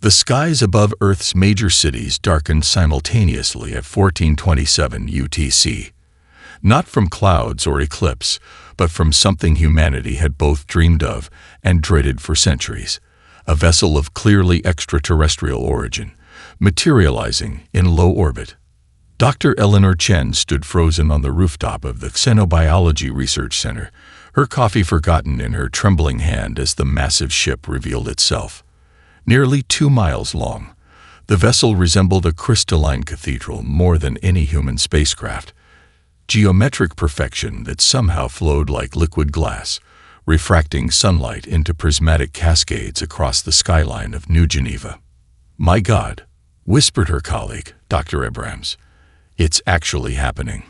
The skies above Earth's major cities darkened simultaneously at 1427 UTC. Not from clouds or eclipse, but from something humanity had both dreamed of and dreaded for centuries. A vessel of clearly extraterrestrial origin, materializing in low orbit. Dr. Eleanor Chen stood frozen on the rooftop of the Xenobiology Research Center, her coffee forgotten in her trembling hand as the massive ship revealed itself. Nearly 2 miles long, the vessel resembled a crystalline cathedral more than any human spacecraft. Geometric perfection that somehow flowed like liquid glass, refracting sunlight into prismatic cascades across the skyline of New Geneva. "My God," whispered her colleague, Dr. Abrams. "It's actually happening."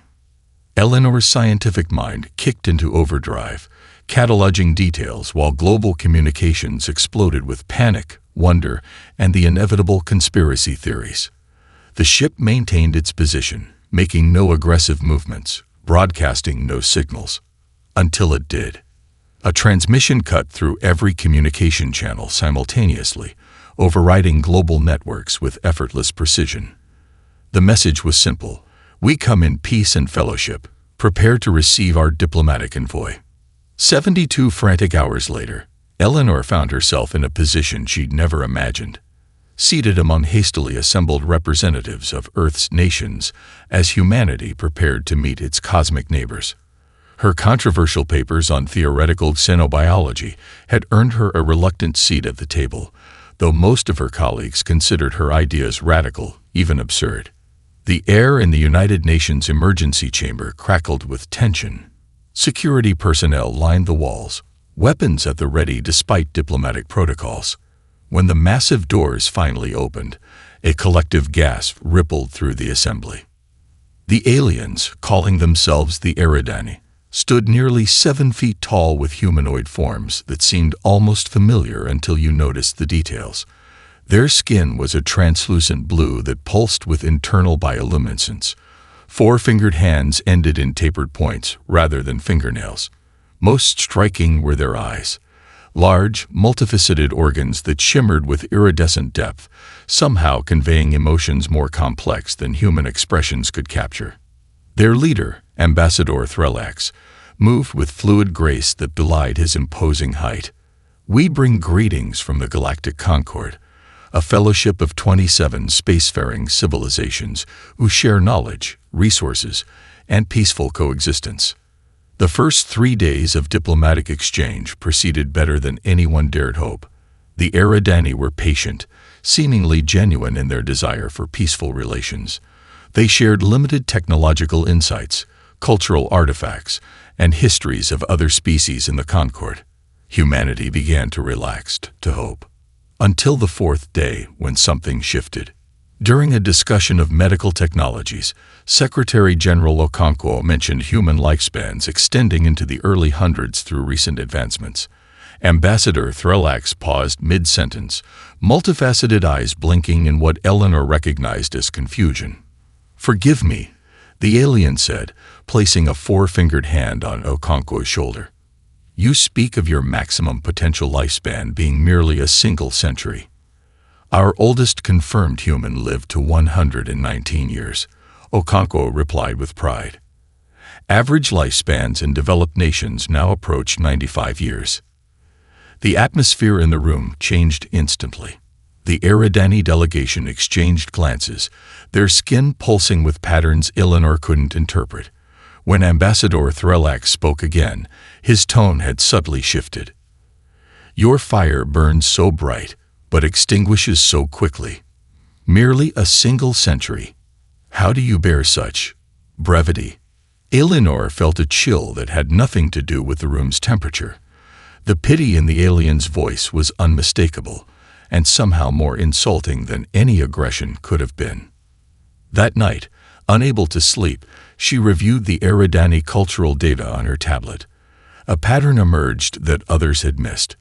Eleanor's scientific mind kicked into overdrive, cataloging details while global communications exploded with panic, wonder, and the inevitable conspiracy theories. The ship maintained its position, making no aggressive movements, broadcasting no signals. Until it did. A transmission cut through every communication channel simultaneously, overriding global networks with effortless precision. The message was simple: "We come in peace and fellowship. Prepare to receive our diplomatic envoy." 72 frantic hours later, Eleanor found herself in a position she'd never imagined. Seated among hastily assembled representatives of Earth's nations as humanity prepared to meet its cosmic neighbors. Her controversial papers on theoretical xenobiology had earned her a reluctant seat at the table, though most of her colleagues considered her ideas radical, even absurd. The air in the United Nations emergency chamber crackled with tension. Security personnel lined the walls, weapons at the ready despite diplomatic protocols. When the massive doors finally opened, a collective gasp rippled through the assembly. The aliens, calling themselves the Eridani, stood nearly 7 feet tall with humanoid forms that seemed almost familiar until you noticed the details. Their skin was a translucent blue that pulsed with internal bioluminescence. 4-fingered hands ended in tapered points rather than fingernails. Most striking were their eyes. Large, multifaceted organs that shimmered with iridescent depth, somehow conveying emotions more complex than human expressions could capture. Their leader, Ambassador Threlax, moved with fluid grace that belied his imposing height. "We bring greetings from the Galactic Concord, a fellowship of 27 spacefaring civilizations who share knowledge, resources, and peaceful coexistence." The first 3 days of diplomatic exchange proceeded better than anyone dared hope. The Eridani were patient, seemingly genuine in their desire for peaceful relations. They shared limited technological insights, cultural artifacts, and histories of other species in the Concord. Humanity began to relax, to hope. Until the 4th day, when something shifted. During a discussion of medical technologies, Secretary General Okonkwo mentioned human lifespans extending into the early hundreds through recent advancements. Ambassador Threlax paused mid-sentence, multifaceted eyes blinking in what Eleanor recognized as confusion. "Forgive me," the alien said, placing a 4-fingered hand on Okonkwo's shoulder. "You speak of your maximum potential lifespan being merely a single century. Our oldest confirmed human lived to 119 years, Okonkwo replied with pride. Average lifespans in developed nations now approach 95 years. The atmosphere in the room changed instantly. The Eridani delegation exchanged glances, their skin pulsing with patterns Eleanor couldn't interpret. When Ambassador Threlax spoke again, his tone had subtly shifted. "Your fire burns so bright, but extinguishes so quickly. Merely a single century. How do you bear such brevity?" Eleanor felt a chill that had nothing to do with the room's temperature. The pity in the alien's voice was unmistakable, and somehow more insulting than any aggression could have been. That night, unable to sleep, she reviewed the Eridani cultural data on her tablet. A pattern emerged that others had missed.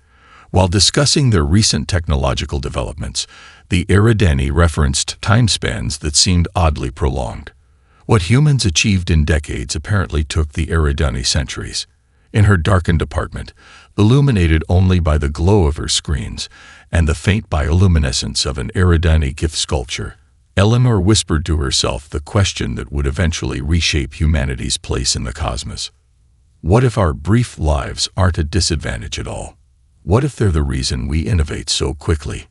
While discussing their recent technological developments, the Eridani referenced timespans that seemed oddly prolonged. What humans achieved in decades apparently took the Eridani centuries. In her darkened apartment, illuminated only by the glow of her screens and the faint bioluminescence of an Eridani gift sculpture. Eleanor whispered to herself the question that would eventually reshape humanity's place in the cosmos. What if our brief lives aren't a disadvantage at all? What if they're the reason we innovate so quickly?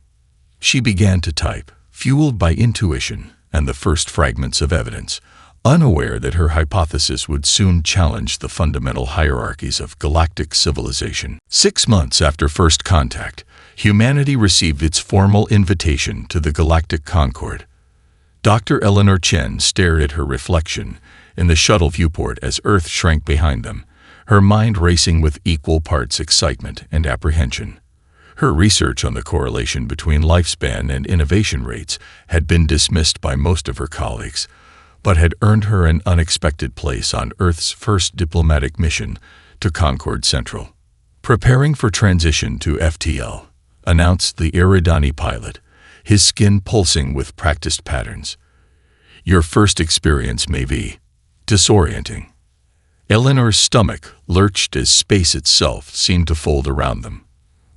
She began to type, fueled by intuition and the first fragments of evidence, unaware that her hypothesis would soon challenge the fundamental hierarchies of galactic civilization. 6 months after first contact, humanity received its formal invitation to the Galactic Concord. Dr. Eleanor Chen stared at her reflection in the shuttle viewport as Earth shrank behind them, her mind racing with equal parts excitement and apprehension. Her research on the correlation between lifespan and innovation rates had been dismissed by most of her colleagues, but had earned her an unexpected place on Earth's first diplomatic mission to Concord Central. Preparing for transition to FTL, announced the Eridani pilot, his skin pulsing with practiced patterns. Your first experience may be disorienting. Eleanor's stomach lurched as space itself seemed to fold around them.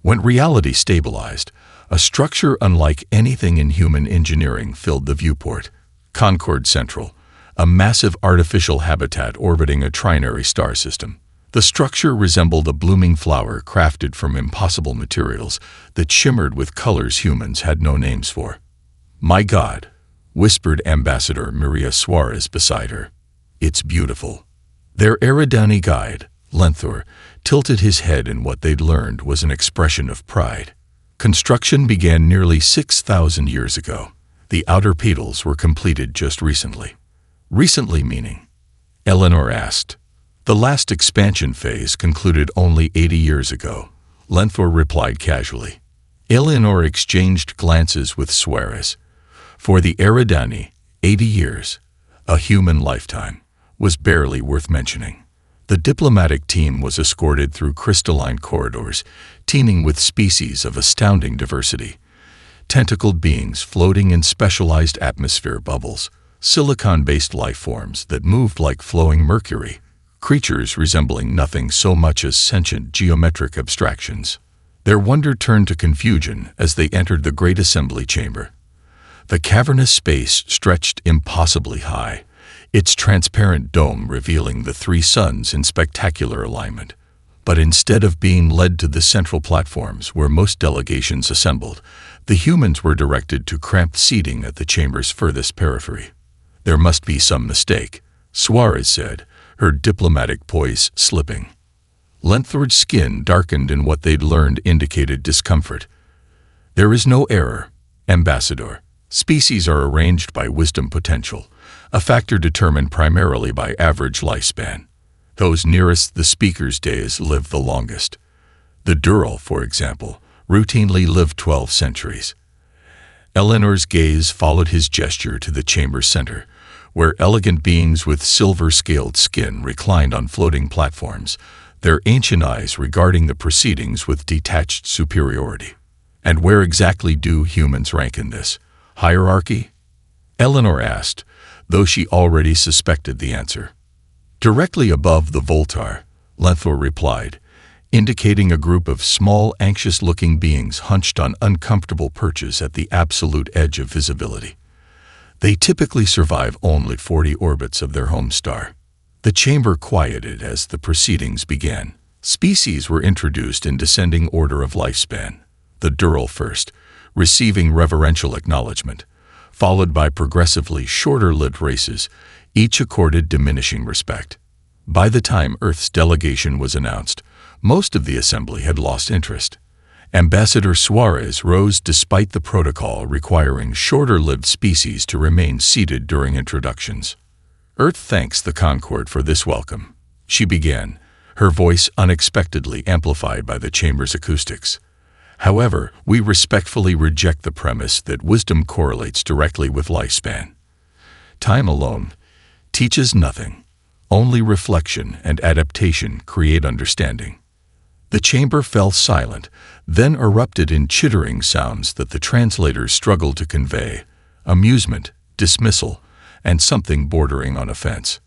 When reality stabilized, a structure unlike anything in human engineering filled the viewport. Concord Central, a massive artificial habitat orbiting a trinary star system. The structure resembled a blooming flower crafted from impossible materials that shimmered with colors humans had no names for. "My God," whispered Ambassador Maria Suarez beside her. "It's beautiful." Their Eridani guide, Lenthor, tilted his head in what they'd learned was an expression of pride. Construction began nearly 6,000 years ago. The outer petals were completed just recently. Recently meaning? Eleanor asked. The last expansion phase concluded only 80 years ago, Lenthor replied casually. Eleanor exchanged glances with Suarez. For the Eridani, 80 years, a human lifetime, was barely worth mentioning. The diplomatic team was escorted through crystalline corridors, teeming with species of astounding diversity. Tentacled beings floating in specialized atmosphere bubbles, silicon-based life forms that moved like flowing mercury, creatures resembling nothing so much as sentient geometric abstractions. Their wonder turned to confusion as they entered the great assembly chamber. The cavernous space stretched impossibly high, its transparent dome revealing the three suns in spectacular alignment. But instead of being led to the central platforms where most delegations assembled, the humans were directed to cramped seating at the chamber's furthest periphery. There must be some mistake, Suarez said, her diplomatic poise slipping. Lenthor's skin darkened and what they'd learned indicated discomfort. There is no error, Ambassador. Species are arranged by wisdom potential, a factor determined primarily by average lifespan. Those nearest the speaker's days live the longest. The Dural, for example, routinely lived 12 centuries. Eleanor's gaze followed his gesture to the chamber's center, where elegant beings with silver-scaled skin reclined on floating platforms, their ancient eyes regarding the proceedings with detached superiority. And where exactly do humans rank in this hierarchy? Eleanor asked, though she already suspected the answer. Directly above the Voltar, Lenthor replied, indicating a group of small, anxious-looking beings hunched on uncomfortable perches at the absolute edge of visibility. They typically survive only 40 orbits of their home star. The chamber quieted as the proceedings began. Species were introduced in descending order of lifespan. The Dural first, receiving reverential acknowledgement, followed by progressively shorter-lived races, each accorded diminishing respect. By the time Earth's delegation was announced, most of the assembly had lost interest. Ambassador Suarez rose despite the protocol requiring shorter-lived species to remain seated during introductions. Earth thanks the Concord for this welcome, she began, her voice unexpectedly amplified by the chamber's acoustics. However, we respectfully reject the premise that wisdom correlates directly with lifespan. Time alone teaches nothing. Only reflection and adaptation create understanding. The chamber fell silent, then erupted in chittering sounds that the translators struggled to convey: amusement, dismissal, and something bordering on offense.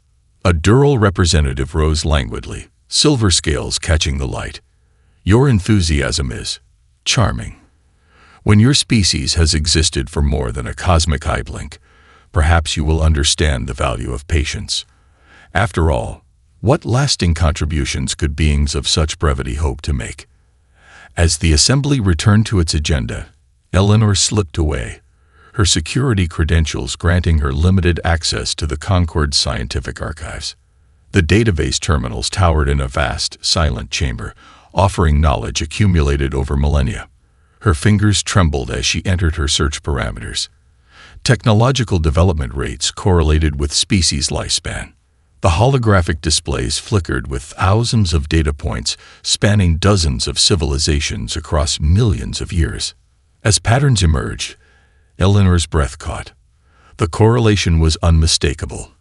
A Dural representative rose languidly, silver scales catching the light. Your enthusiasm is charming. When your species has existed for more than a cosmic eye blink, perhaps you will understand the value of patience. After all, what lasting contributions could beings of such brevity hope to make? As the assembly returned to its agenda, Eleanor slipped away, her security credentials granting her limited access to the Concord's scientific archives. The database terminals towered in a vast, silent chamber, offering knowledge accumulated over millennia. Her fingers trembled as she entered her search parameters. Technological development rates correlated with species lifespan. The holographic displays flickered with thousands of data points spanning dozens of civilizations across millions of years. As patterns emerged, Eleanor's breath caught. The correlation was unmistakable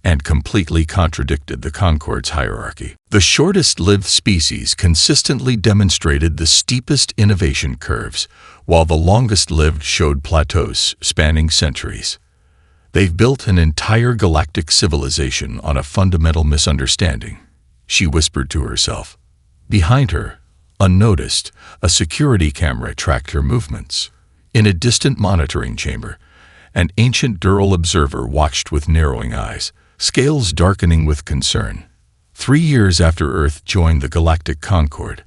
and completely contradicted the Concord's hierarchy. The shortest-lived species consistently demonstrated the steepest innovation curves, while the longest-lived showed plateaus spanning centuries. They've built an entire galactic civilization on a fundamental misunderstanding, she whispered to herself. Behind her, unnoticed, a security camera tracked her movements. In a distant monitoring chamber, an ancient Dural observer watched with narrowing eyes, scales darkening with concern. 3 years after Earth joined the Galactic Concord,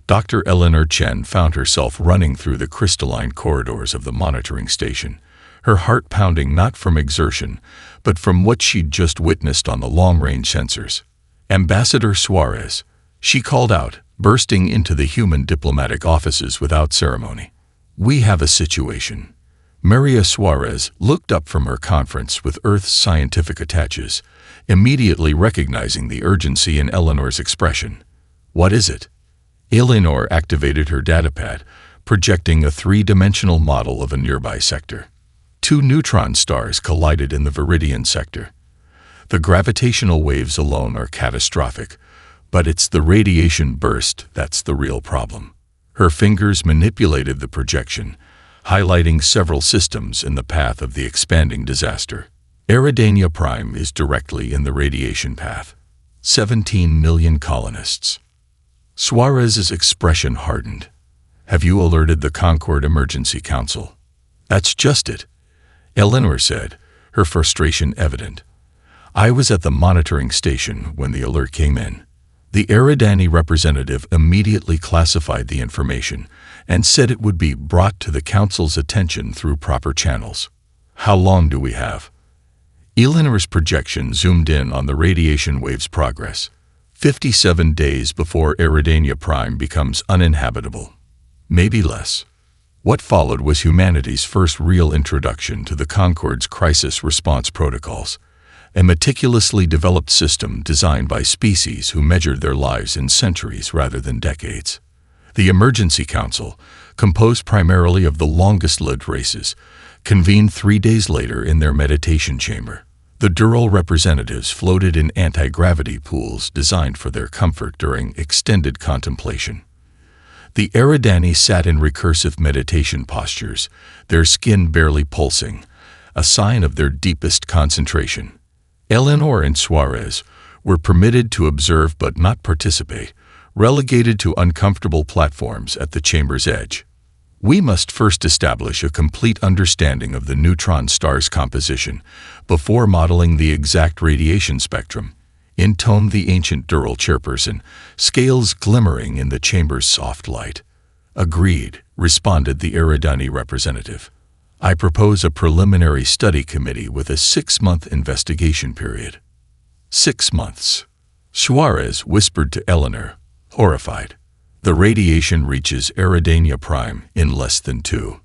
Dr. Eleanor Chen found herself running through the crystalline corridors of the monitoring station, her heart pounding not from exertion, but from what she'd just witnessed on the long-range sensors. "Ambassador Suarez," she called out, bursting into the human diplomatic offices without ceremony. "We have a situation." Maria Suarez looked up from her conference with Earth's scientific attaches, immediately recognizing the urgency in Eleanor's expression. "What is it?" Eleanor activated her datapad, projecting a three-dimensional model of a nearby sector. 2 neutron stars collided in the Viridian sector. The gravitational waves alone are catastrophic, but it's the radiation burst that's the real problem. Her fingers manipulated the projection, highlighting several systems in the path of the expanding disaster. Eridania Prime is directly in the radiation path. 17 million colonists. Suarez's expression hardened. "Have you alerted the Concord Emergency Council?" "That's just it," Eleanor said, her frustration evident. "I was at the monitoring station when the alert came in." The Eridani representative immediately classified the information and said it would be brought to the council's attention through proper channels. "How long do we have?" Eleanor's projection zoomed in on the radiation wave's progress. 57 days before Eridania Prime becomes uninhabitable. Maybe less. What followed was humanity's first real introduction to the Concord's crisis response protocols, a meticulously developed system designed by species who measured their lives in centuries rather than decades. The Emergency Council, composed primarily of the longest-lived races, convened 3 days later in their meditation chamber. The Dural representatives floated in anti-gravity pools designed for their comfort during extended contemplation. The Eridani sat in recursive meditation postures, their skin barely pulsing, a sign of their deepest concentration. Eleanor and Suarez were permitted to observe but not participate, relegated to uncomfortable platforms at the chamber's edge. "We must first establish a complete understanding of the neutron star's composition before modeling the exact radiation spectrum," intoned the ancient Dural chairperson, scales glimmering in the chamber's soft light. "Agreed," responded the Eridani representative. "I propose a preliminary study committee with a 6-month investigation period." 6 months. Suarez whispered to Eleanor, horrified. "The radiation reaches Eridania Prime in less than 2.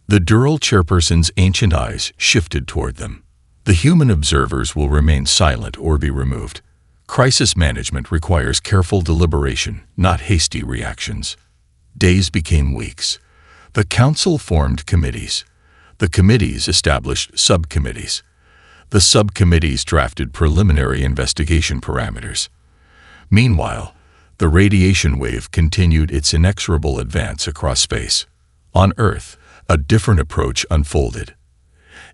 The Dural chairperson's ancient eyes shifted toward them. "The human observers will remain silent or be removed. Crisis management requires careful deliberation, not hasty reactions." Days became weeks. The council formed committees. The committees established subcommittees. The subcommittees drafted preliminary investigation parameters. Meanwhile, the radiation wave continued its inexorable advance across space. On Earth, a different approach unfolded.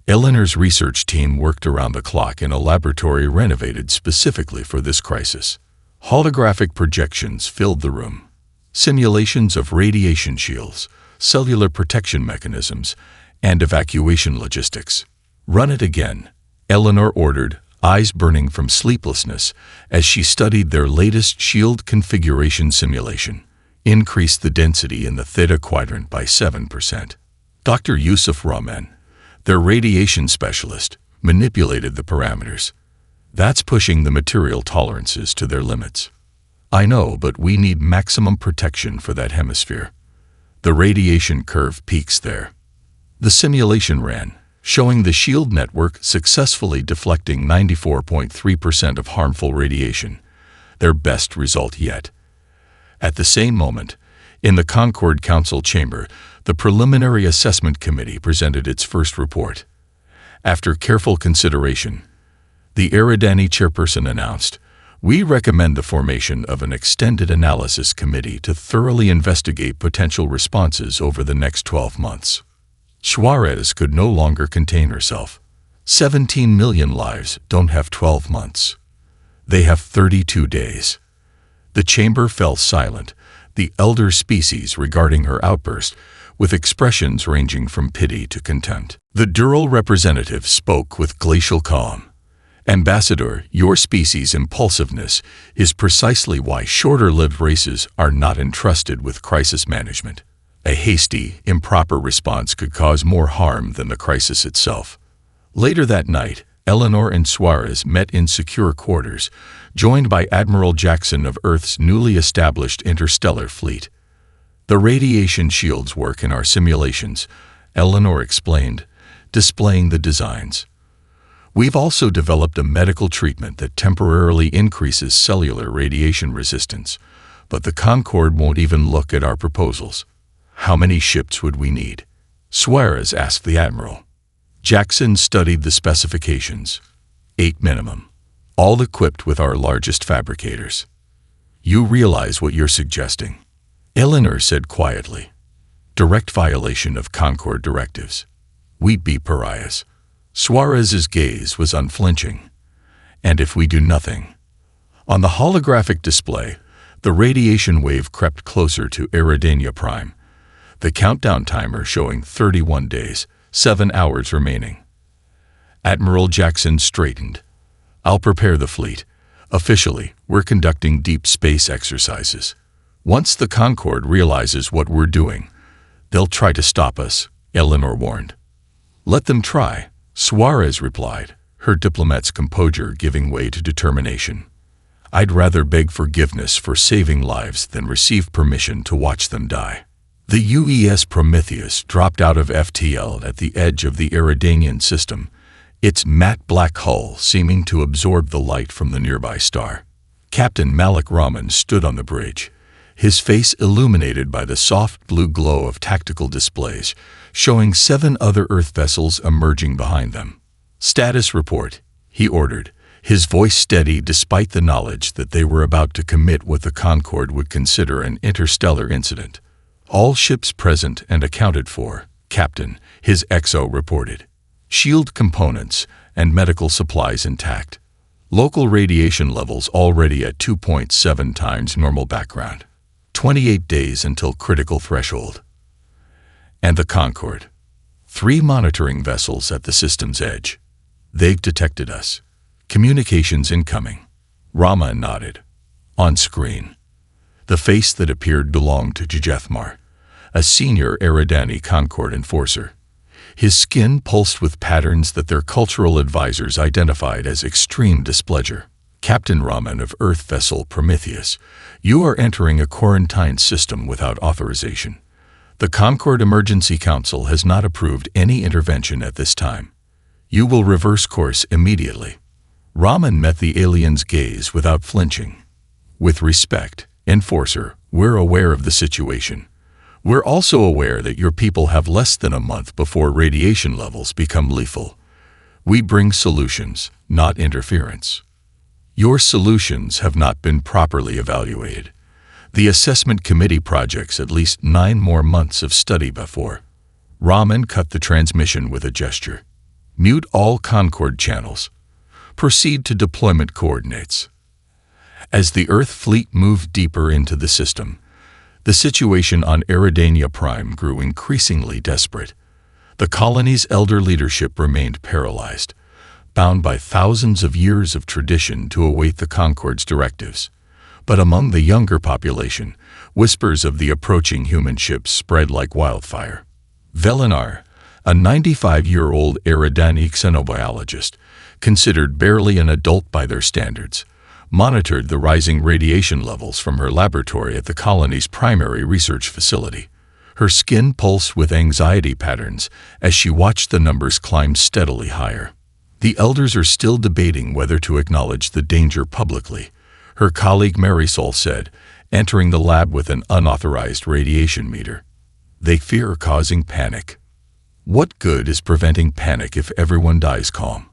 Eleanor's research team worked around the clock in a laboratory renovated specifically for this crisis. Holographic projections filled the room. simulations of radiation shields, cellular protection mechanisms, and evacuation logistics. Run it again, Eleanor ordered, eyes burning from sleeplessness as she studied their latest shield configuration simulation. Increase the density in the theta quadrant by 7%. Dr. Yusuf Rahman, their radiation specialist, manipulated the parameters. That's pushing the material tolerances to their limits. I know, but we need maximum protection for that hemisphere. The radiation curve peaks there. The simulation ran, showing the shield network successfully deflecting 94.3% of harmful radiation, their best result yet. At the same moment, in the Concord Council chamber, the Preliminary Assessment Committee presented its first report. After careful consideration, the Eridani chairperson announced, "We recommend the formation of an extended analysis committee to thoroughly investigate potential responses over the next 12 months." Suarez could no longer contain herself. 17 million lives don't have 12 months. They have 32 days. The chamber fell silent, the elder species regarding her outburst, with expressions ranging from pity to contempt. The Dural representative spoke with glacial calm. "Ambassador, your species' impulsiveness is precisely why shorter-lived races are not entrusted with crisis management. A hasty, improper response could cause more harm than the crisis itself." Later that night, Eleanor and Suarez met in secure quarters, joined by Admiral Jackson of Earth's newly established interstellar fleet. "The radiation shields work in our simulations," Eleanor explained, displaying the designs. "We've also developed a medical treatment that temporarily increases cellular radiation resistance, but the Concorde won't even look at our proposals." "How many ships would we need?" Suarez asked the Admiral. Jackson studied the specifications. 8 minimum, all equipped with our largest fabricators. "You realize what you're suggesting?" Eleanor said quietly. "Direct violation of Concorde directives. We'd be pariahs." Suarez's gaze was unflinching. "And if we do nothing?" On the holographic display, the radiation wave crept closer to Eridania Prime, the countdown timer showing 31 days, 7 hours remaining. Admiral Jackson straightened. "I'll prepare the fleet. Officially, we're conducting deep space exercises. Once the Concorde realizes what we're doing, they'll try to stop us," Eleanor warned. "Let them try," Suarez replied, her diplomat's composure giving way to determination. "I'd rather beg forgiveness for saving lives than receive permission to watch them die." The UES Prometheus dropped out of FTL at the edge of the Eridanian system, its matte black hull seeming to absorb the light from the nearby star. Captain Malik Rahman stood on the bridge, his face illuminated by the soft blue glow of tactical displays, showing 7 other Earth vessels emerging behind them. "Status report," he ordered, his voice steady despite the knowledge that they were about to commit what the Concorde would consider an interstellar incident. "All ships present and accounted for, Captain," his XO reported. "Shield components and medical supplies intact. Local radiation levels already at 2.7 times normal background. 28 days until critical threshold." "And the Concorde?" 3 monitoring vessels at the system's edge. "They've detected us. Communications incoming." Rama nodded. On screen, the face that appeared belonged to Jujethmar, a senior Eridani Concorde enforcer. His skin pulsed with patterns that their cultural advisors identified as extreme displeasure. "Captain Rahman of Earth vessel Prometheus, you are entering a quarantined system without authorization. The Concorde Emergency Council has not approved any intervention at this time. You will reverse course immediately." Rahman met the alien's gaze without flinching. "With respect, Enforcer, we're aware of the situation. We're also aware that your people have less than a month before radiation levels become lethal. We bring solutions, not interference. Your solutions have not been properly evaluated. The assessment committee projects at least 9 more months of study before." Rahman cut the transmission with a gesture. "Mute all Concorde channels. Proceed to deployment coordinates." As the Earth fleet moved deeper into the system, The situation on Eridania Prime grew increasingly desperate. The colony's elder leadership remained paralyzed, bound by thousands of years of tradition to await the Concord's directives. But among the younger population, whispers of the approaching human ships spread like wildfire. Velinar, a 95-year-old Eridani xenobiologist, considered barely an adult by their standards, monitored the rising radiation levels from her laboratory at the colony's primary research facility. Her skin pulsed with anxiety patterns as she watched the numbers climb steadily higher. The elders are still debating whether to acknowledge the danger publicly, her colleague Marisol said, entering the lab with an unauthorized radiation meter. They fear causing panic. What good is preventing panic if everyone dies calm?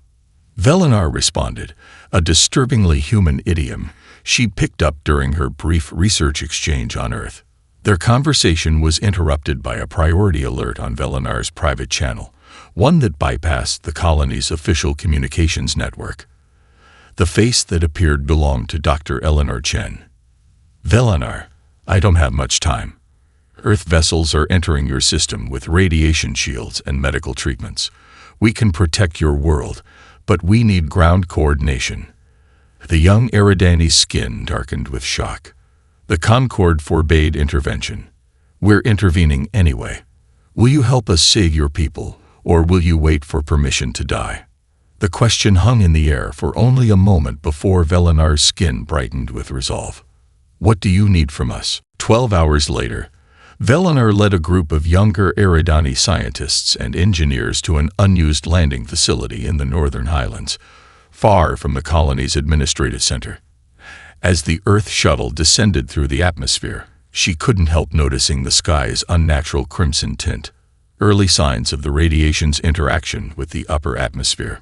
Velinar responded, a disturbingly human idiom she picked up during her brief research exchange on Earth. Their conversation was interrupted by a priority alert on Velinar's private channel, one that bypassed the colony's official communications network. The face that appeared belonged to Dr. Eleanor Chen. Velinar, I don't have much time. Earth vessels are entering your system with radiation shields and medical treatments. We can protect your world, but we need ground coordination. The young Eridani's skin darkened with shock. The Concord forbade intervention. We're intervening anyway. Will you help us save your people, or will you wait for permission to die? The question hung in the air for only a moment before Velinar's skin brightened with resolve. What do you need from us? 12 hours later, Velinar led a group of younger Eridani scientists and engineers to an unused landing facility in the Northern Highlands, far from the colony's administrative center. As the Earth shuttle descended through the atmosphere, she couldn't help noticing the sky's unnatural crimson tint, early signs of the radiation's interaction with the upper atmosphere.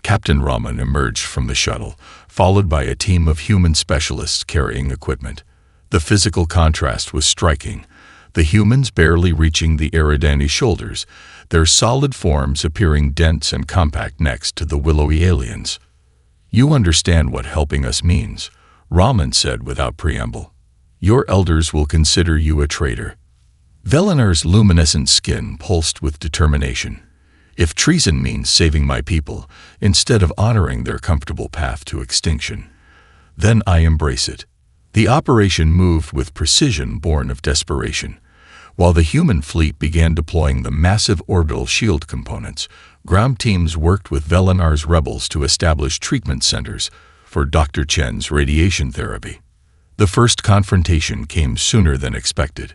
Captain Raman emerged from the shuttle, followed by a team of human specialists carrying equipment. The physical contrast was striking, the humans barely reaching the Eridani shoulders, their solid forms appearing dense and compact next to the willowy aliens. You understand what helping us means, Raman said without preamble. Your elders will consider you a traitor. Velinar's luminescent skin pulsed with determination. If treason means saving my people, instead of honoring their comfortable path to extinction, then I embrace it. The operation moved with precision born of desperation. While the human fleet began deploying the massive orbital shield components, ground teams worked with Velinar's rebels to establish treatment centers for Dr. Chen's radiation therapy. The first confrontation came sooner than expected.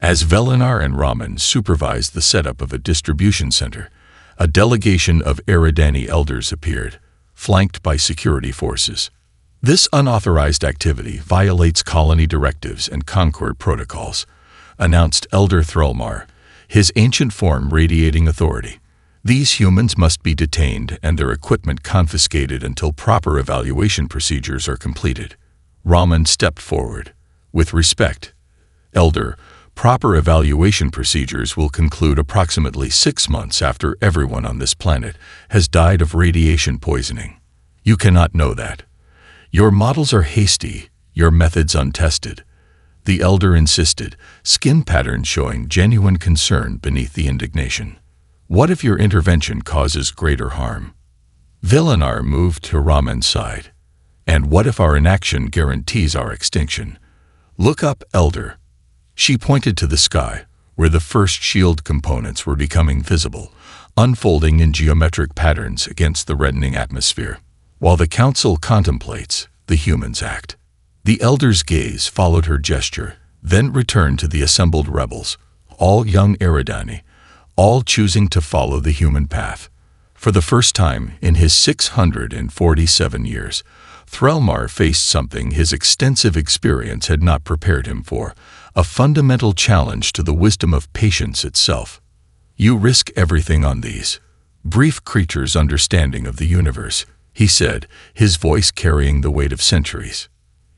As Velinar and Raman supervised the setup of a distribution center, a delegation of Eridani elders appeared, flanked by security forces. This unauthorized activity violates colony directives and Concord protocols, announced Elder Threlmar, his ancient form radiating authority. These humans must be detained and their equipment confiscated until proper evaluation procedures are completed. Raman stepped forward. With respect, Elder, proper evaluation procedures will conclude approximately 6 months after everyone on this planet has died of radiation poisoning. You cannot know that. Your models are hasty, your methods untested. The elder insisted, skin patterns showing genuine concern beneath the indignation. What if your intervention causes greater harm? Velinar moved to Raman's side. And what if our inaction guarantees our extinction? Look up, Elder. She pointed to the sky, where the first shield components were becoming visible, unfolding in geometric patterns against the reddening atmosphere. While the council contemplates, the humans act. The elder's gaze followed her gesture, then returned to the assembled rebels, all young Eridani, all choosing to follow the human path. For the first time in his 647 years, Threlmar faced something his extensive experience had not prepared him for, a fundamental challenge to the wisdom of patience itself. You risk everything on these brief creatures' understanding of the universe, he said, his voice carrying the weight of centuries.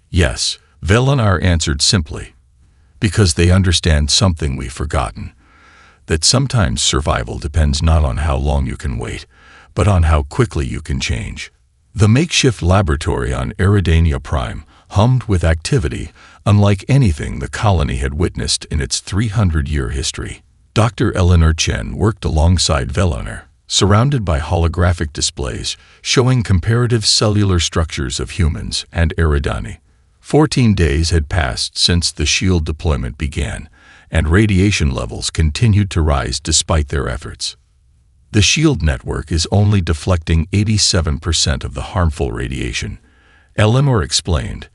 Yes, Velinar answered simply. Because they understand something we've forgotten. That sometimes survival depends not on how long you can wait, but on how quickly you can change. The makeshift laboratory on Eridania Prime, hummed with activity unlike anything the colony had witnessed in its 300-year history. Dr. Eleanor Chen worked alongside Velenar, surrounded by holographic displays showing comparative cellular structures of humans and Eridani. 14 days had passed since the shield deployment began, and radiation levels continued to rise despite their efforts. The shield network is only deflecting 87% of the harmful radiation, Eleanor explained,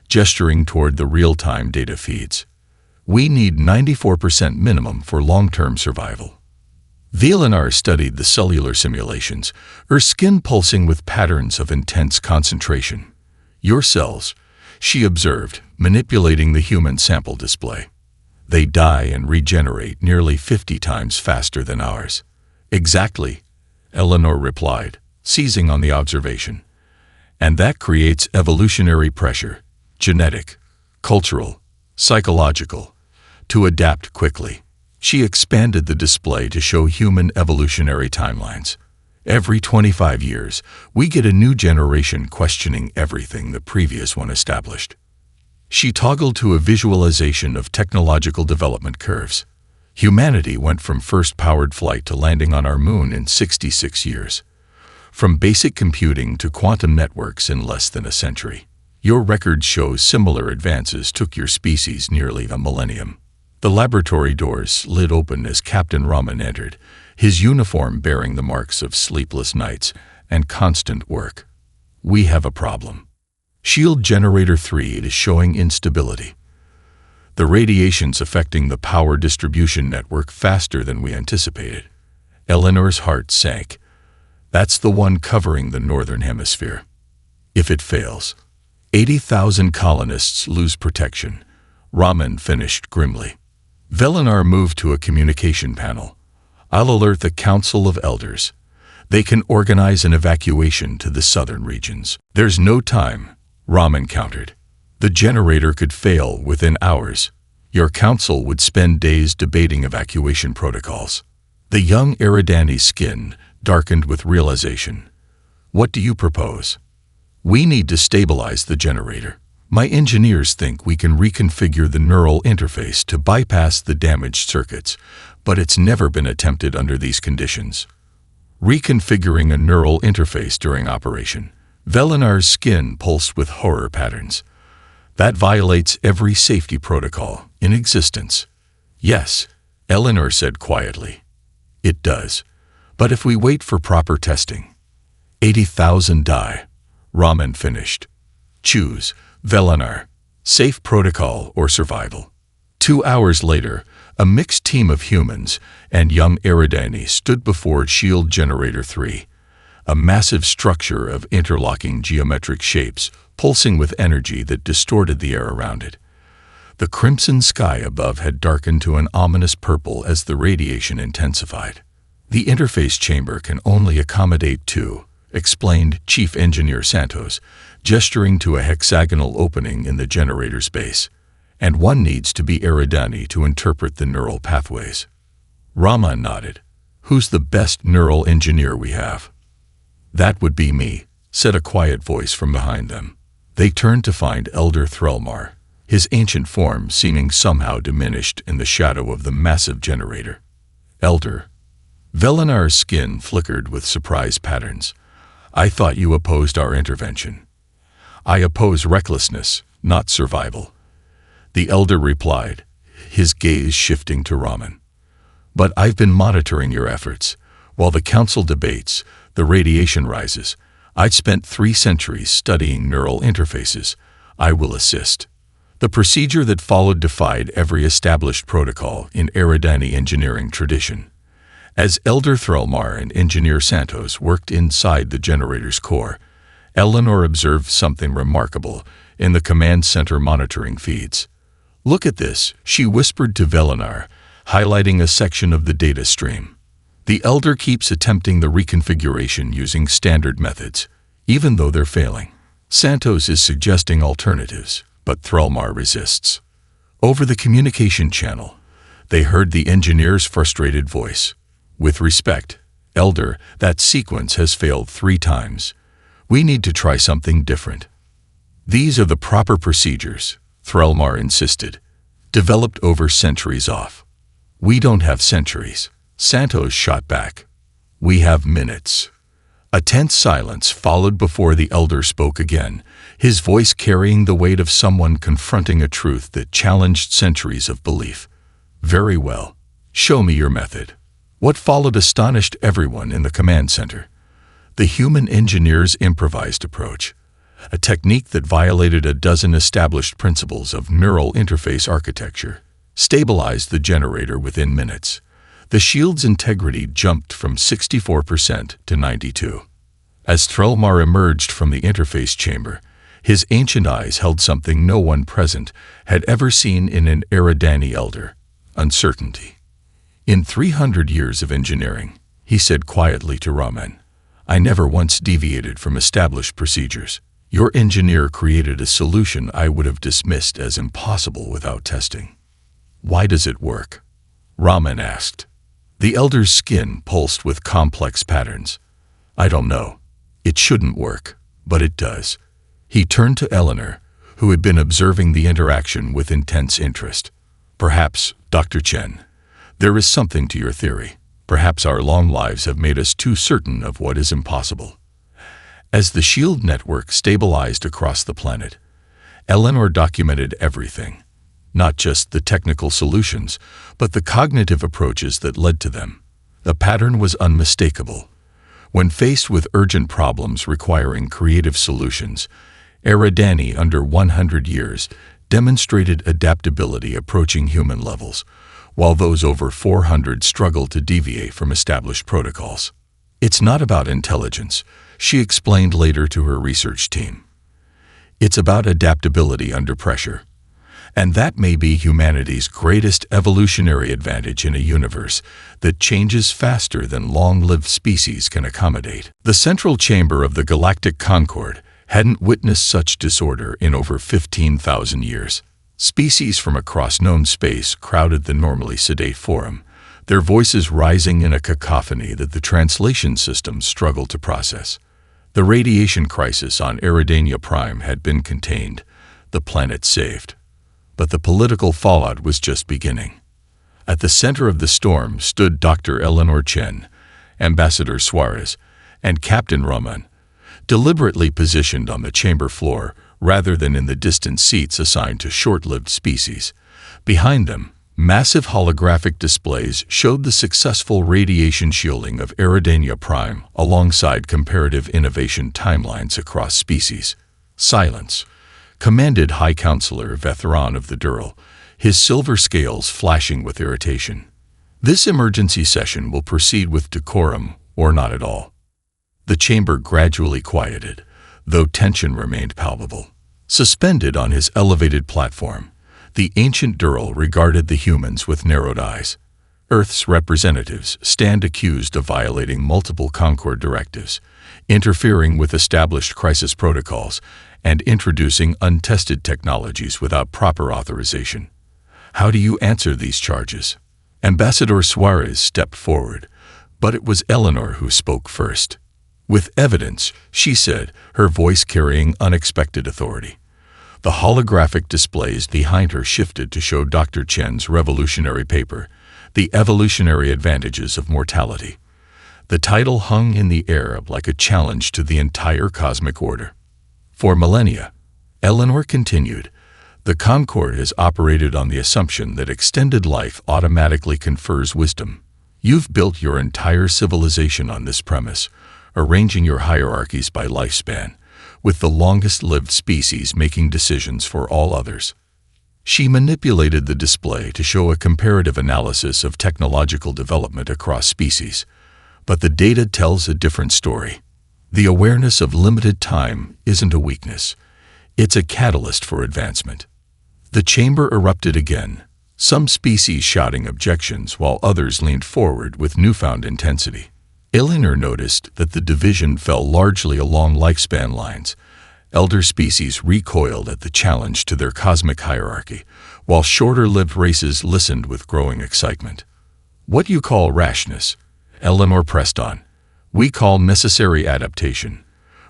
gesturing toward the real-time data feeds. We need 94% minimum for long-term survival. Velenar studied the cellular simulations, her skin pulsing with patterns of intense concentration. Your cells, she observed, manipulating the human sample display. They die and regenerate nearly 50 times faster than ours. Exactly, Eleanor replied, seizing on the observation. And that creates evolutionary pressure, genetic, cultural, psychological, to adapt quickly. She expanded the display to show human evolutionary timelines. Every 25 years, we get a new generation questioning everything the previous one established. She toggled to a visualization of technological development curves. Humanity went from first powered flight to landing on our moon in 66 years. From basic computing to quantum networks in less than a century. Your record shows similar advances took your species nearly a millennium. The laboratory doors slid open as Captain Raman entered, his uniform bearing the marks of sleepless nights and constant work. We have a problem. Shield Generator 3 is showing instability. The radiation's affecting the power distribution network faster than we anticipated. Eleanor's heart sank. That's the one covering the northern hemisphere. If it fails, 80,000 colonists lose protection, Raman finished grimly. Velenar moved to a communication panel. I'll alert the Council of Elders. They can organize an evacuation to the southern regions. There's no time, Raman countered. The generator could fail within hours. Your council would spend days debating evacuation protocols. The young Eridani's skin darkened with realization. What do you propose? We need to stabilize the generator. My engineers think we can reconfigure the neural interface to bypass the damaged circuits, but it's never been attempted under these conditions. Reconfiguring a neural interface during operation. Velenar's skin pulsed with horror patterns. That violates every safety protocol in existence. Yes, Eleanor said quietly. It does. But if we wait for proper testing, 80,000 die, Raman finished. Choose, Velenar, safe protocol or survival. 2 hours later, a mixed team of humans and young Eridani stood before Shield Generator 3, a massive structure of interlocking geometric shapes pulsing with energy that distorted the air around it. The crimson sky above had darkened to an ominous purple as the radiation intensified. The interface chamber can only accommodate 2, explained Chief Engineer Santos, gesturing to a hexagonal opening in the generator's base. And one needs to be Eridani to interpret the neural pathways. Raman nodded. Who's the best neural engineer we have? That would be me, said a quiet voice from behind them. They turned to find Elder Threlmar, his ancient form seeming somehow diminished in the shadow of the massive generator. Elder. Velenar's skin flickered with surprise patterns. I thought you opposed our intervention. I oppose recklessness, not survival. The elder replied, his gaze shifting to Raman. But I've been monitoring your efforts. While the council debates, the radiation rises. I've spent 3 centuries studying neural interfaces. I will assist. The procedure that followed defied every established protocol in Eridani engineering tradition. As Elder Threlmar and Engineer Santos worked inside the generator's core, Eleanor observed something remarkable in the command center monitoring feeds. Look at this, she whispered to Velenar, highlighting a section of the data stream. The Elder keeps attempting the reconfiguration using standard methods, even though they're failing. Santos is suggesting alternatives, but Threlmar resists. Over the communication channel, they heard the engineer's frustrated voice. With respect, Elder, that sequence has failed 3 times. We need to try something different. These are the proper procedures, Threlmar insisted, developed over centuries off. We don't have centuries, Santos shot back. We have minutes. A tense silence followed before the elder spoke again, his voice carrying the weight of someone confronting a truth that challenged centuries of belief. Very well. Show me your method. What followed astonished everyone in the command center. The human engineer's improvised approach, a technique that violated a dozen established principles of neural interface architecture, stabilized the generator within minutes. The shield's integrity jumped from 64% to 92%. As Threlmar emerged from the interface chamber, his ancient eyes held something no one present had ever seen in an Eridani elder: uncertainty. In 300 years of engineering, he said quietly to Raman, I never once deviated from established procedures. Your engineer created a solution I would have dismissed as impossible without testing. Why does it work? Raman asked. The elder's skin pulsed with complex patterns. I don't know. It shouldn't work, but it does. He turned to Eleanor, who had been observing the interaction with intense interest. Perhaps, Dr. Chen, there is something to your theory. Perhaps our long lives have made us too certain of what is impossible. As the shield network stabilized across the planet, Eleanor documented everything. Not just the technical solutions, but the cognitive approaches that led to them. The pattern was unmistakable. When faced with urgent problems requiring creative solutions, Eridani, under 100 years, demonstrated adaptability approaching human levels, while those over 400 struggled to deviate from established protocols. It's not about intelligence, she explained later to her research team. It's about adaptability under pressure. And that may be humanity's greatest evolutionary advantage in a universe that changes faster than long-lived species can accommodate. The central chamber of the galactic Concord hadn't witnessed such disorder in over 15,000 years. Species from across known space crowded the normally sedate forum, their voices rising in a cacophony that the translation system struggled to process. The radiation crisis on Eridania Prime had been contained, the planet saved. But the political fallout was just beginning. At the center of the storm stood Dr. Eleanor Chen, Ambassador Suarez, and Captain Raman, deliberately positioned on the chamber floor rather than in the distant seats assigned to short-lived species. Behind them, massive holographic displays showed the successful radiation shielding of Eridania Prime alongside comparative innovation timelines across species. Silence, commanded High Counselor Vetheran of the Dural, his silver scales flashing with irritation. This emergency session will proceed with decorum or not at all. The chamber gradually quieted, though tension remained palpable. Suspended on his elevated platform, the ancient Dural regarded the humans with narrowed eyes. Earth's representatives stand accused of violating multiple Concord directives, interfering with established crisis protocols, and introducing untested technologies without proper authorization. How do you answer these charges? Ambassador Suarez stepped forward, but it was Eleanor who spoke first. With evidence, she said, her voice carrying unexpected authority. The holographic displays behind her shifted to show Dr. Chen's revolutionary paper, The Evolutionary Advantages of Mortality. The title hung in the air like a challenge to the entire cosmic order. For millennia, Eleanor continued, the Concord has operated on the assumption that extended life automatically confers wisdom. You've built your entire civilization on this premise, arranging your hierarchies by lifespan, with the longest-lived species making decisions for all others. She manipulated the display to show a comparative analysis of technological development across species, but the data tells a different story. The awareness of limited time isn't a weakness. It's a catalyst for advancement. The chamber erupted again, some species shouting objections while others leaned forward with newfound intensity. Eleanor noticed that the division fell largely along lifespan lines. Elder species recoiled at the challenge to their cosmic hierarchy, while shorter-lived races listened with growing excitement. What you call rashness, Eleanor pressed on, we call necessary adaptation.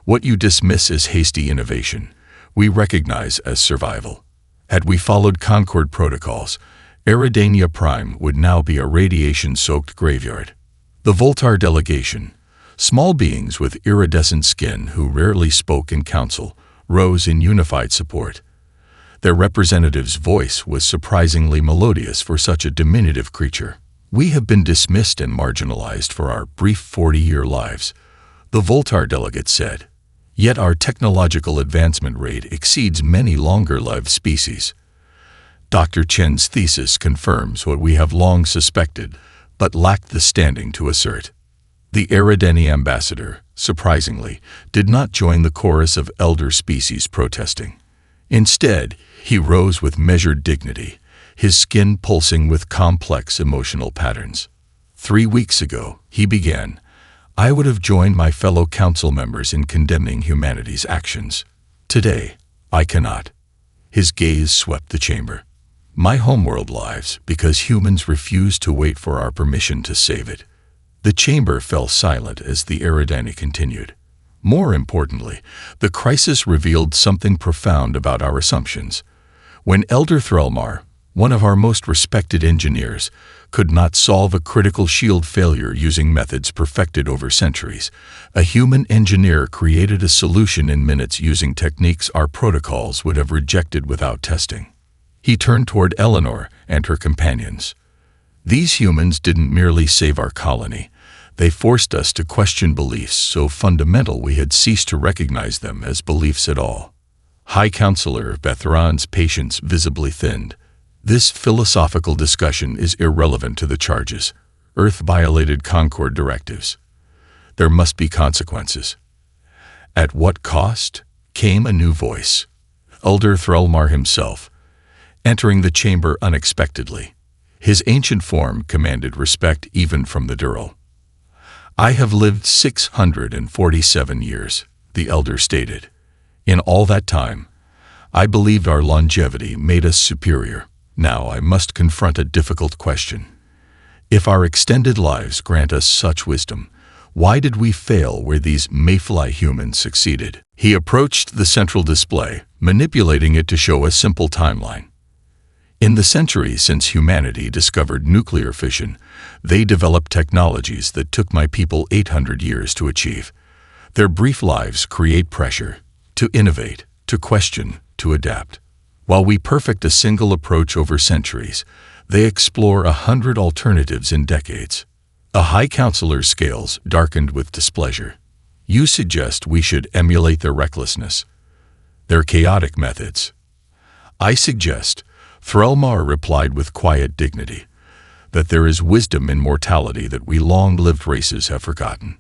What you dismiss as hasty innovation, we recognize as survival. Had we followed Concord protocols, Eridania Prime would now be a radiation-soaked graveyard. The Voltar delegation, small beings with iridescent skin who rarely spoke in council, rose in unified support. Their representative's voice was surprisingly melodious for such a diminutive creature. "We have been dismissed and marginalized for our brief 40-year lives," the Voltar delegate said. "Yet our technological advancement rate exceeds many longer-lived species." Dr. Chen's thesis confirms what we have long suspected, but lacked the standing to assert. The Eridani ambassador, surprisingly, did not join the chorus of elder species protesting. Instead, he rose with measured dignity, his skin pulsing with complex emotional patterns. 3 weeks ago, he began, "I would have joined my fellow council members in condemning humanity's actions. Today, I cannot." His gaze swept the chamber. "My homeworld lives because humans refuse to wait for our permission to save it." The chamber fell silent as the Eridani continued. More importantly, the crisis revealed something profound about our assumptions. When Elder Threlmar, one of our most respected engineers, could not solve a critical shield failure using methods perfected over centuries, a human engineer created a solution in minutes using techniques our protocols would have rejected without testing. He turned toward Eleanor and her companions. "These humans didn't merely save our colony. They forced us to question beliefs so fundamental we had ceased to recognize them as beliefs at all." High Counselor Bethran's patience visibly thinned. "This philosophical discussion is irrelevant to the charges. Earth violated Concord directives. There must be consequences." "At what cost?" came a new voice. Elder Threlmar himself, entering the chamber unexpectedly. His ancient form commanded respect even from the Dural. "I have lived 647 years, the elder stated. "In all that time, I believed our longevity made us superior. Now I must confront a difficult question. If our extended lives grant us such wisdom, why did we fail where these mayfly humans succeeded?" He approached the central display, manipulating it to show a simple timeline. "In the centuries since humanity discovered nuclear fission, they developed technologies that took my people 800 years to achieve. Their brief lives create pressure to innovate, to question, to adapt. While we perfect a single approach over centuries, they explore 100 alternatives in decades." A High Counselor's scales darkened with displeasure. "You suggest we should emulate their recklessness, their chaotic methods." "I suggest," Threlmar replied with quiet dignity, "that there is wisdom in mortality that we long-lived races have forgotten.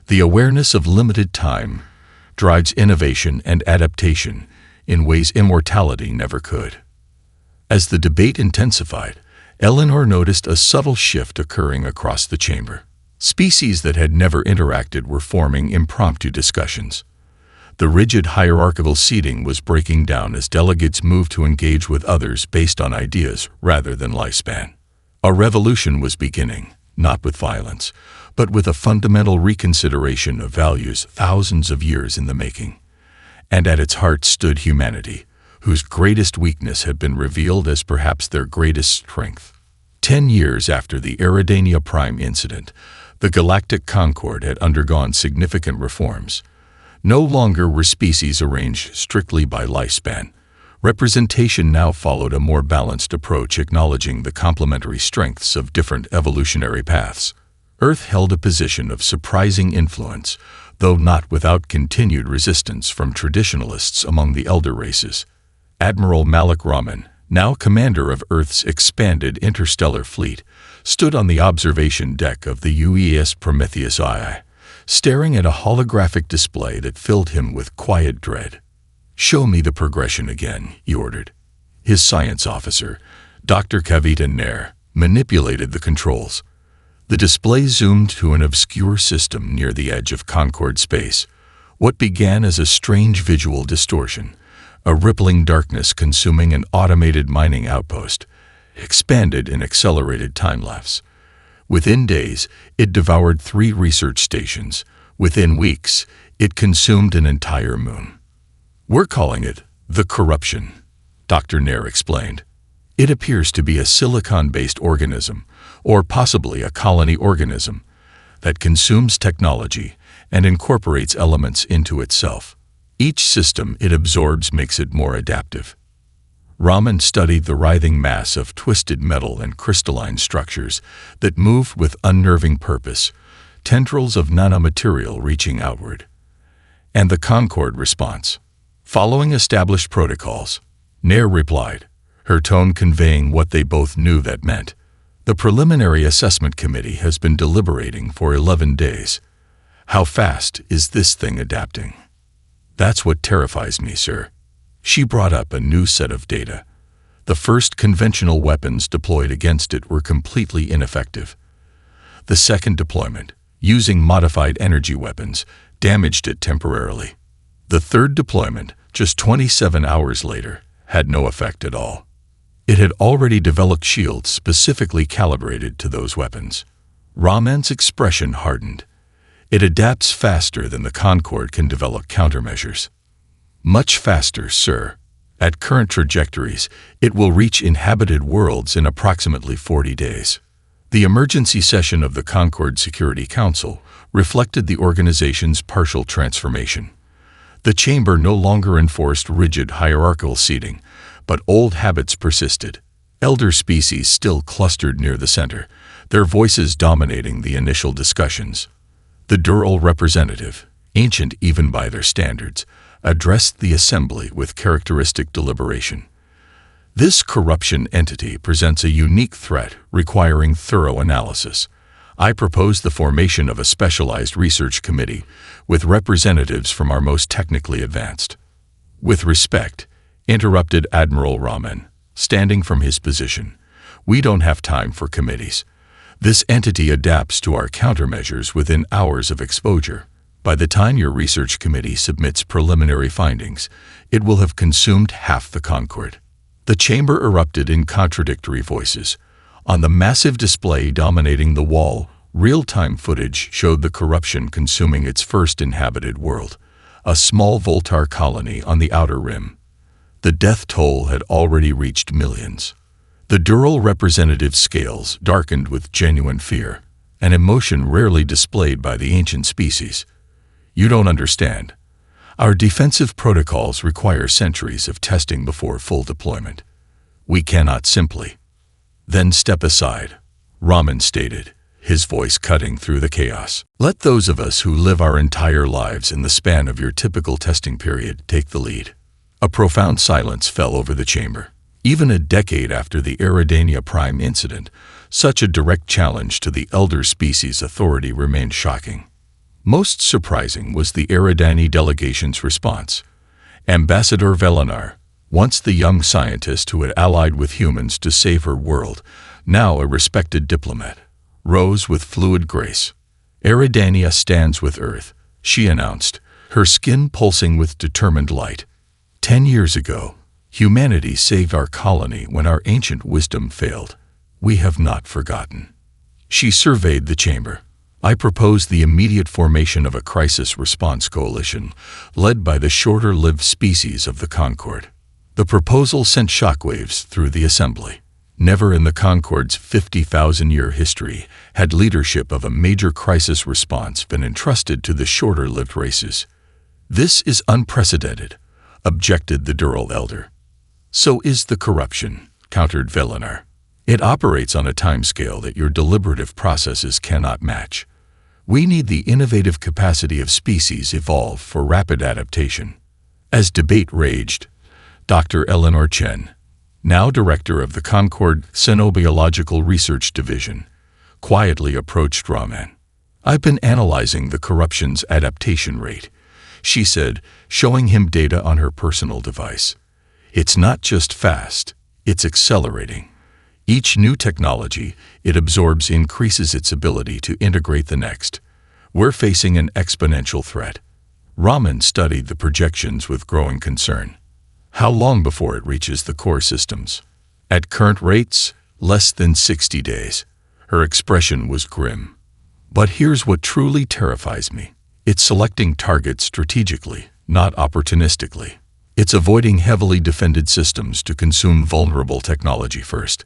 The awareness of limited time drives innovation and adaptation in ways immortality never could." As the debate intensified, Eleanor noticed a subtle shift occurring across the chamber. Species that had never interacted were forming impromptu discussions. The rigid hierarchical seating was breaking down as delegates moved to engage with others based on ideas rather than lifespan. A revolution was beginning, not with violence, but with a fundamental reconsideration of values thousands of years in the making. And at its heart stood humanity, whose greatest weakness had been revealed as perhaps their greatest strength. 10 years after the Eridania Prime incident, the Galactic Concord had undergone significant reforms. No longer were species arranged strictly by lifespan. Representation now followed a more balanced approach acknowledging the complementary strengths of different evolutionary paths. Earth held a position of surprising influence, though not without continued resistance from traditionalists among the elder races. Admiral Malik Rahman, now commander of Earth's expanded interstellar fleet, stood on the observation deck of the UES Prometheus II, staring at a holographic display that filled him with quiet dread. "Show me the progression again," he ordered. His science officer, Dr. Kavita Nair, manipulated the controls. The display zoomed to an obscure system near the edge of Concord space. What began as a strange visual distortion, a rippling darkness consuming an automated mining outpost, expanded in accelerated time-lapse. Within days, it devoured 3 research stations. Within weeks, it consumed an entire moon. We're calling it the corruption, Dr. Nair explained. It appears to be a silicon-based organism, or possibly a colony organism, that consumes technology and incorporates elements into itself. Each system it absorbs makes it more adaptive. Raman studied the writhing mass of twisted metal and crystalline structures that move with unnerving purpose, tendrils of nanomaterial reaching outward. And the Concorde response. Following established protocols, Nair replied, her tone conveying what they both knew that meant. The preliminary assessment committee has been deliberating for 11 days. How fast is this thing adapting? That's what terrifies me, sir. She brought up a new set of data. The first conventional weapons deployed against it were completely ineffective. The second deployment, using modified energy weapons, damaged it temporarily. The third deployment, just 27 hours later, had no effect at all. It had already developed shields specifically calibrated to those weapons. Raman's expression hardened. It adapts faster than the Concorde can develop countermeasures. Much faster, sir. At current trajectories, it will reach inhabited worlds in approximately 40 days. The emergency session of the Concorde Security Council reflected the organization's partial transformation. The chamber no longer enforced rigid hierarchical seating, but old habits persisted. Elder species still clustered near the center, their voices dominating the initial discussions. The Dural representative, ancient even by their standards, addressed the assembly with characteristic deliberation. This corruption entity presents a unique threat requiring thorough analysis. I propose the formation of a specialized research committee with representatives from our most technically advanced. With respect, interrupted Admiral Raman, standing from his position, we don't have time for committees. This entity adapts to our countermeasures within hours of exposure. By the time your research committee submits preliminary findings, it will have consumed half the Concorde. The chamber erupted in contradictory voices. On the massive display dominating the wall, real-time footage showed the corruption consuming its first inhabited world, a small Voltar colony on the outer rim. The death toll had already reached millions. The Dural representative scales darkened with genuine fear, an emotion rarely displayed by the ancient species. You don't understand. Our defensive protocols require centuries of testing before full deployment. We cannot simply. Then step aside, Raman stated, his voice cutting through the chaos. Let those of us who live our entire lives in the span of your typical testing period take the lead. A profound silence fell over the chamber. Even a decade after the Eridania Prime incident, such a direct challenge to the elder species authority remained shocking. Most surprising was the Eridani delegation's response. Ambassador Velinar, once the young scientist who had allied with humans to save her world, now a respected diplomat, rose with fluid grace. Eridania stands with Earth, she announced, her skin pulsing with determined light. 10 years ago, humanity saved our colony when our ancient wisdom failed. We have not forgotten. She surveyed the chamber. I propose the immediate formation of a crisis response coalition led by the shorter-lived species of the Concorde. The proposal sent shockwaves through the assembly. Never in the Concorde's 50,000-year history had leadership of a major crisis response been entrusted to the shorter-lived races. This is unprecedented, objected the Dural elder. So is the corruption, countered Velinar. It operates on a timescale that your deliberative processes cannot match. We need the innovative capacity of species evolved for rapid adaptation. As debate raged, Dr. Eleanor Chen, now director of the Concorde Xenobiological Research Division, quietly approached Raman. I've been analyzing the corruption's adaptation rate, she said, showing him data on her personal device. It's not just fast, it's accelerating. Each new technology it absorbs increases its ability to integrate the next. We're facing an exponential threat. Raman studied the projections with growing concern. How long before it reaches the core systems? At current rates, less than 60 days. Her expression was grim. But here's what truly terrifies me. It's selecting targets strategically, not opportunistically. It's avoiding heavily defended systems to consume vulnerable technology first.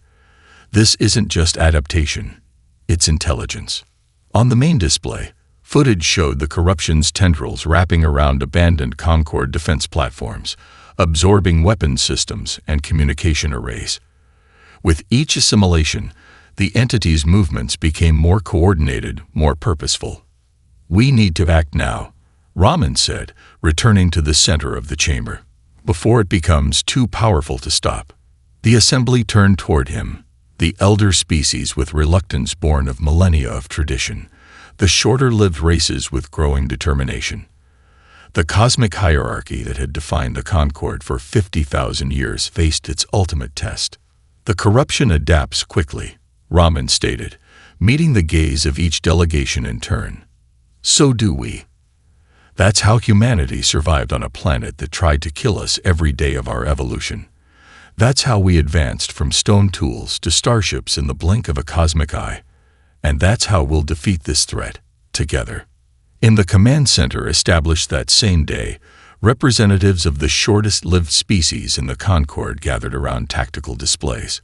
This isn't just adaptation, it's intelligence. On the main display, footage showed the corruption's tendrils wrapping around abandoned Concorde defense platforms, absorbing weapons systems and communication arrays. With each assimilation, the entity's movements became more coordinated, more purposeful. "We need to act now," Raman said, returning to the center of the chamber, "before it becomes too powerful to stop." The assembly turned toward him, the elder species with reluctance born of millennia of tradition, the shorter-lived races with growing determination. The cosmic hierarchy that had defined the Concorde for 50,000 years faced its ultimate test. "The corruption adapts quickly," Raman stated, meeting the gaze of each delegation in turn. "So do we. That's how humanity survived on a planet that tried to kill us every day of our evolution. That's how we advanced from stone tools to starships in the blink of a cosmic eye. And that's how we'll defeat this threat, together." In the command center established that same day, representatives of the shortest-lived species in the Concorde gathered around tactical displays.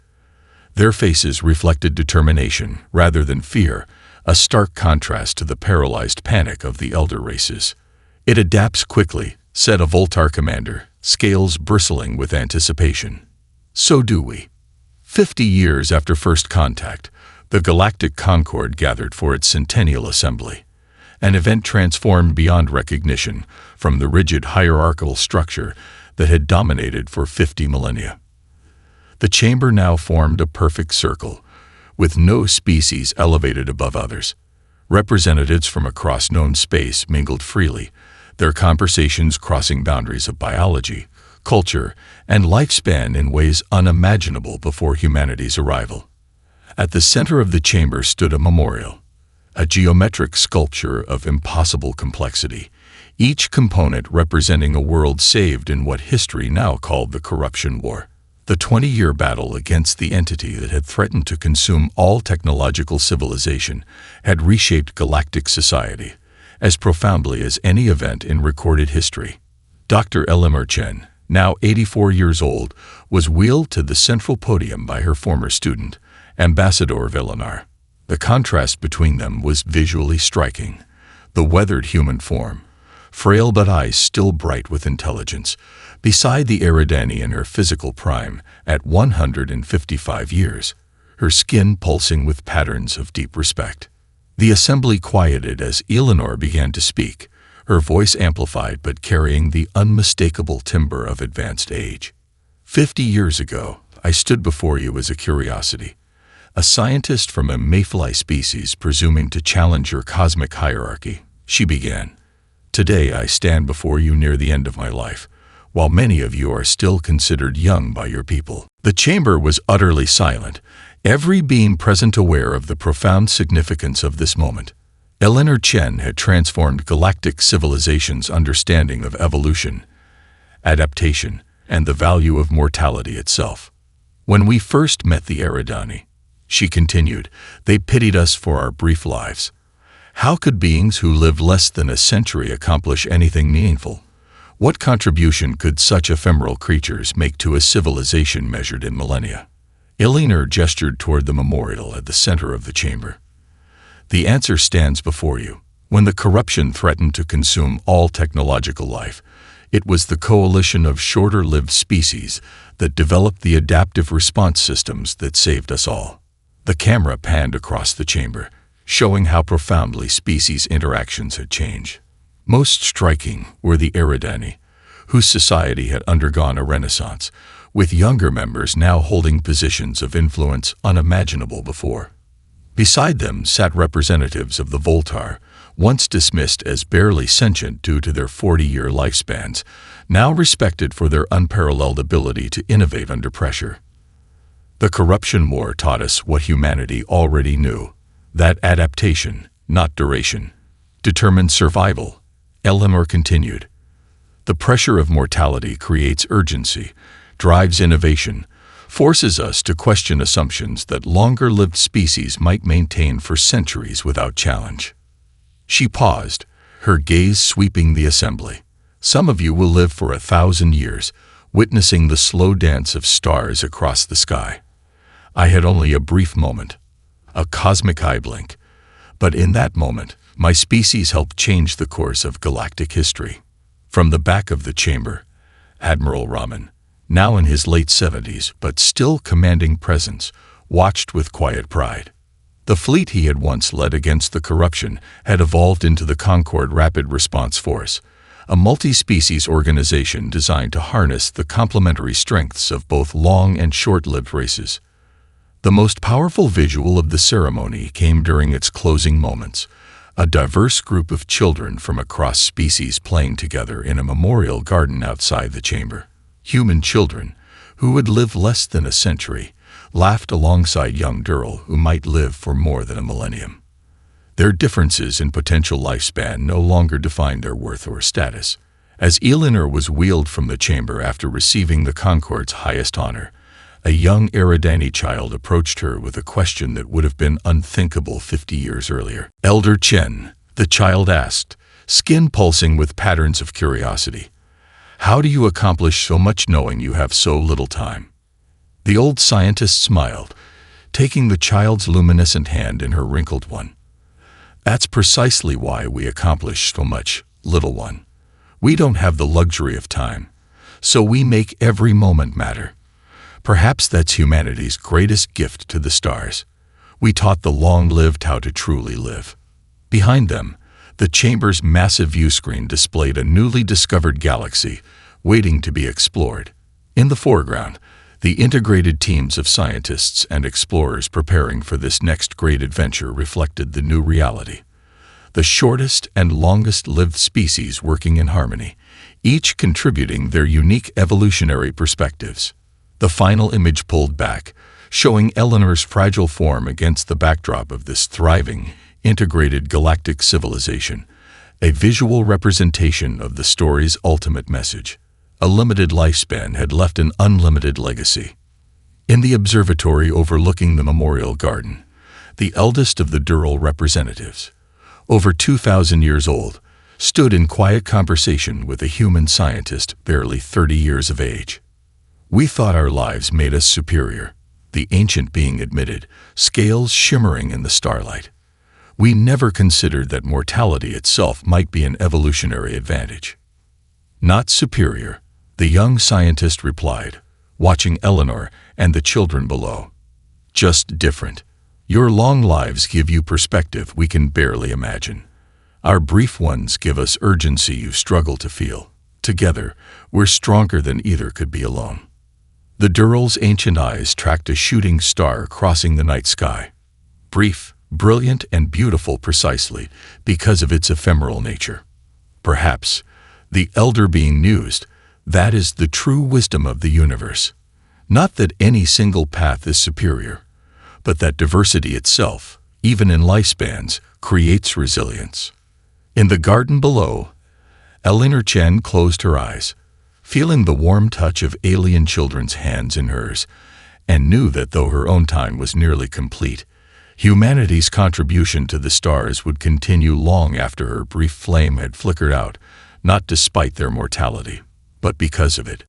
Their faces reflected determination rather than fear, a stark contrast to the paralyzed panic of the elder races. "It adapts quickly," said a Voltar commander, scales bristling with anticipation. "So do we." 50 years after first contact, the Galactic Concorde gathered for its centennial assembly, an event transformed beyond recognition from the rigid hierarchical structure that had dominated for 50 millennia. The chamber now formed a perfect circle, with no species elevated above others. Representatives from across known space mingled freely, their conversations crossing boundaries of biology, culture, and lifespan in ways unimaginable before humanity's arrival. At the center of the chamber stood a memorial, a geometric sculpture of impossible complexity, each component representing a world saved in what history now called the Corruption War. The 20-year battle against the entity that had threatened to consume all technological civilization had reshaped galactic society as profoundly as any event in recorded history. Dr. Elinor Chen, now 84 years old, was wheeled to the central podium by her former student, Ambassador Villenar. The contrast between them was visually striking. The weathered human form, frail but eyes still bright with intelligence, beside the Eridani in her physical prime at 155 years, her skin pulsing with patterns of deep respect. The assembly quieted as Eleanor began to speak, her voice amplified but carrying the unmistakable timbre of advanced age. 50 years ago, I stood before you as a curiosity, a scientist from a mayfly species presuming to challenge your cosmic hierarchy, she began. Today I stand before you near the end of my life, while many of you are still considered young by your people. The chamber was utterly silent, every being present aware of the profound significance of this moment. Elinor Chen had transformed galactic civilization's understanding of evolution, adaptation, and the value of mortality itself. When we first met the Eridani, she continued, they pitied us for our brief lives. How could beings who live less than a century accomplish anything meaningful? What contribution could such ephemeral creatures make to a civilization measured in millennia? Elinor gestured toward the memorial at the center of the chamber. The answer stands before you. When the corruption threatened to consume all technological life, it was the coalition of shorter-lived species that developed the adaptive response systems that saved us all. The camera panned across the chamber, showing how profoundly species interactions had changed. Most striking were the Eridani, whose society had undergone a renaissance, with younger members now holding positions of influence unimaginable before. Beside them sat representatives of the Voltar, once dismissed as barely sentient due to their 40-year lifespans, now respected for their unparalleled ability to innovate under pressure. The Corruption War taught us what humanity already knew, that adaptation, not duration, determines survival. Eleanor continued. The pressure of mortality creates urgency, drives innovation, forces us to question assumptions that longer-lived species might maintain for centuries without challenge. She paused, her gaze sweeping the assembly. Some of you will live for 1,000 years, witnessing the slow dance of stars across the sky. I had only a brief moment, a cosmic eye blink, but in that moment, my species helped change the course of galactic history. From the back of the chamber, Admiral Raman, now in his late 70s but still commanding presence, watched with quiet pride. The fleet he had once led against the corruption had evolved into the Concorde Rapid Response Force, a multi-species organization designed to harness the complementary strengths of both long and short-lived races. The most powerful visual of the ceremony came during its closing moments, a diverse group of children from across species playing together in a memorial garden outside the chamber. Human children, who would live less than a century, laughed alongside young Durrell who might live for more than a millennium. Their differences in potential lifespan no longer defined their worth or status. As Elinor was wheeled from the chamber after receiving the Concorde's highest honor, a young Eridani child approached her with a question that would have been unthinkable 50 years earlier. "Elder Chen," the child asked, skin pulsing with patterns of curiosity, "how do you accomplish so much knowing you have so little time?" The old scientist smiled, taking the child's luminescent hand in her wrinkled one. "That's precisely why we accomplish so much, little one. We don't have the luxury of time, so we make every moment matter. Perhaps that's humanity's greatest gift to the stars. We taught the long-lived how to truly live." Behind them, the chamber's massive viewscreen displayed a newly discovered galaxy waiting to be explored. In the foreground, the integrated teams of scientists and explorers preparing for this next great adventure reflected the new reality. The shortest and longest-lived species working in harmony, each contributing their unique evolutionary perspectives. The final image pulled back, showing Elinor's fragile form against the backdrop of this thriving, integrated galactic civilization, a visual representation of the story's ultimate message. A limited lifespan had left an unlimited legacy. In the observatory overlooking the memorial garden, the eldest of the Durrell representatives, over 2,000 years old, stood in quiet conversation with a human scientist barely 30 years of age. "We thought our lives made us superior," the ancient being admitted, scales shimmering in the starlight. "We never considered that mortality itself might be an evolutionary advantage." "Not superior," the young scientist replied, watching Elinor and the children below. "Just different. Your long lives give you perspective we can barely imagine. Our brief ones give us urgency you struggle to feel. Together, we're stronger than either could be alone." The Durrell's ancient eyes tracked a shooting star crossing the night sky. Brief, brilliant, and beautiful precisely because of its ephemeral nature. Perhaps, the elder being mused, that is the true wisdom of the universe. Not that any single path is superior, but that diversity itself, even in lifespans, creates resilience. In the garden below, Elinor Chen closed her eyes, feeling the warm touch of alien children's hands in hers, and knew that though her own time was nearly complete, humanity's contribution to the stars would continue long after her brief flame had flickered out, not despite their mortality, but because of it.